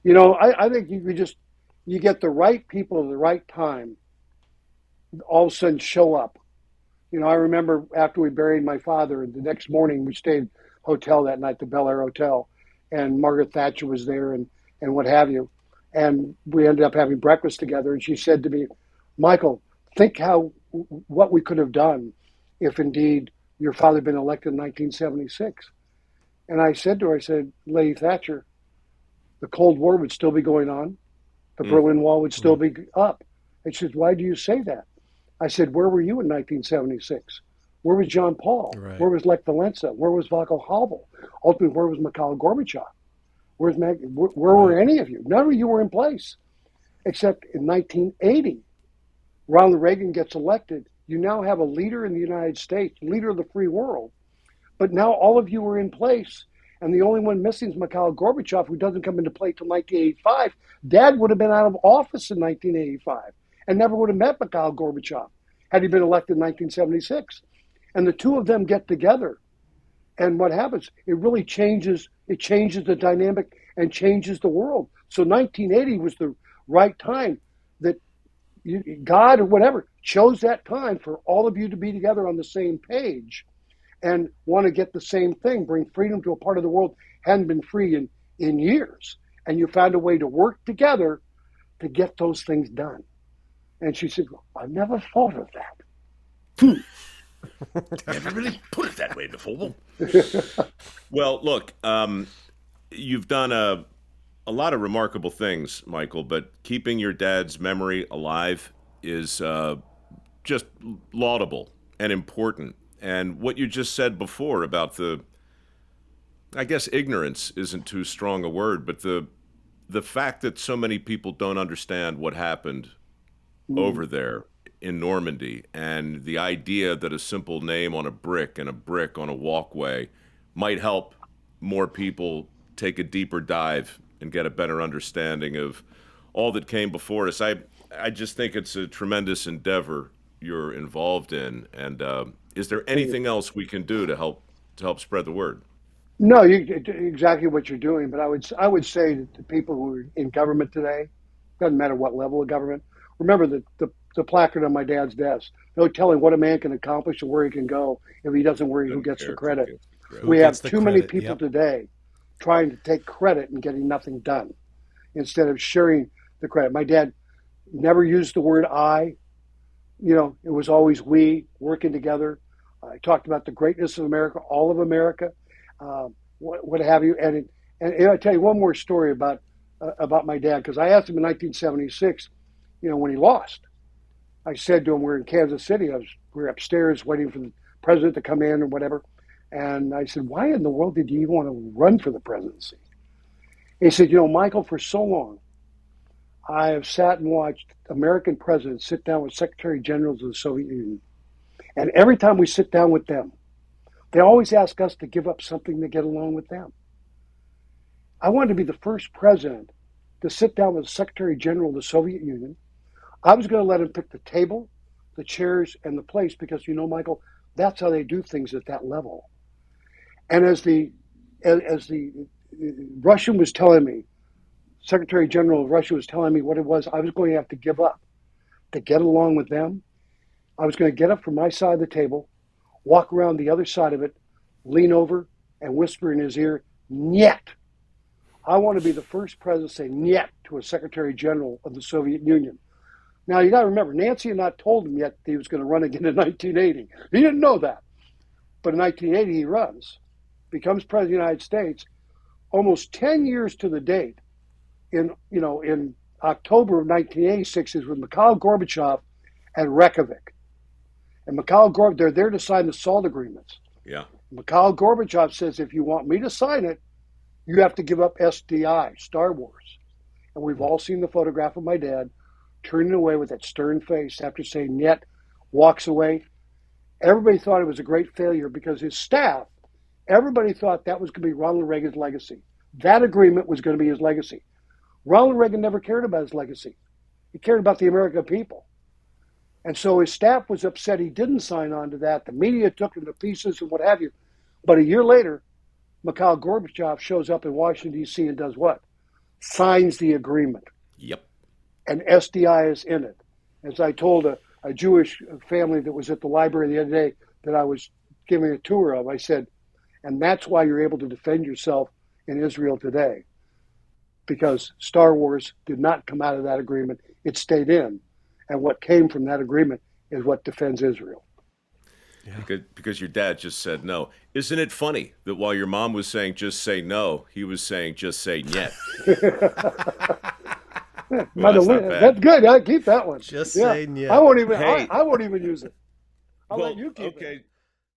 I think you get the right people at the right time, all of a sudden show up. I remember after we buried my father, the next morning we stayed hotel that night, the Bel Air Hotel, and Margaret Thatcher was there and what have you. And we ended up having breakfast together. And she said to me, Michael, think what we could have done if indeed your father had been elected in 1976. And I said to her, Lady Thatcher, the Cold War would still be going on. The Berlin Wall would still be up. And she said, why do you say that? I said, where were you in 1976? Where was John Paul? Right. Where was Lech Walesa? Where was Václav Havel? Ultimately, where was Mikhail Gorbachev? Where were any of you? None of you were in place. Except in 1980, Ronald Reagan gets elected. You now have a leader in the United States, leader of the free world. But now all of you are in place. And the only one missing is Mikhail Gorbachev, who doesn't come into play till 1985. Dad would have been out of office in 1985 and never would have met Mikhail Gorbachev had he been elected in 1976. And the two of them get together. And what happens? It really changes the dynamic and changes the world. So 1980 was the right time that God or whatever chose that time for all of you to be together on the same page and want to get the same thing, bring freedom to a part of the world hadn't been free in years. And you found a way to work together to get those things done. And she said, well, I never thought of that. Never really put it that way before. Well, look, you've done a lot of remarkable things, Michael, but keeping your dad's memory alive is just laudable and important. And what you just said before about I guess ignorance isn't too strong a word, but the fact that so many people don't understand what happened over there in Normandy, and the idea that a simple name on a brick and a brick on a walkway might help more people take a deeper dive and get a better understanding of all that came before us. I just think it's a tremendous endeavor you're involved in. And is there anything else we can do to help spread the word? No, exactly what you're doing. But I would say that the people who are in government today, doesn't matter what level of government, remember the placard on my dad's desk. No telling what a man can accomplish or where he can go if he doesn't worry who gets the credit. We have too many people today trying to take credit and getting nothing done instead of sharing the credit. My dad never used the word I. It was always we working together. I talked about the greatness of America, all of America, what have you. And I tell you one more story about my dad, because I asked him in 1976, when he lost. I said to him, we're in Kansas City. We were upstairs waiting for the president to come in or whatever. And I said, why in the world did you even want to run for the presidency? He said, Michael, for so long, I have sat and watched American presidents sit down with secretary generals of the Soviet Union. And every time we sit down with them, they always ask us to give up something to get along with them. I wanted to be the first president to sit down with the secretary general of the Soviet Union. I was going to let him pick the table, the chairs, and the place because, Michael, that's how they do things at that level. And as the Russian was telling me, Secretary General of Russia was telling me what it was I was going to have to give up to get along with them. I was going to get up from my side of the table, walk around the other side of it, lean over, and whisper in his ear, Nyet. I want to be the first president to say Nyet to a Secretary General of the Soviet Union. Now, you got to remember, Nancy had not told him yet that he was going to run again in 1980. He didn't know that. But in 1980, he runs, becomes president of the United States. Almost 10 years to the date, in October of 1986, is with Mikhail Gorbachev at Reykjavik. And Mikhail Gorbachev, they're there to sign the SALT agreements. Yeah. Mikhail Gorbachev says, if you want me to sign it, you have to give up SDI, Star Wars. And we've all seen the photograph of my dad turning away with that stern face after saying Nyet, walks away. Everybody thought it was a great failure because his staff, everybody thought that was going to be Ronald Reagan's legacy. That agreement was going to be his legacy. Ronald Reagan never cared about his legacy. He cared about the American people. And so his staff was upset he didn't sign on to that. The media took him to pieces and what have you. But a year later, Mikhail Gorbachev shows up in Washington, D.C. and does what? signs the agreement, Yep. and SDI is in it. As I told a Jewish family that was at the library the other day that I was giving a tour of, I said, and that's why you're able to defend yourself in Israel today, because Star Wars did not come out of that agreement. It stayed in. And what came from that agreement is what defends Israel. Yeah. Because your dad just said no. Isn't it funny that while your mom was saying just say no, he was saying just say Nyet? Well, that's not That's bad. good. I keep that one. Just Yeah, say I Nyet. won't even. Hey, I won't even use it. I'll let well, you keep it. okay.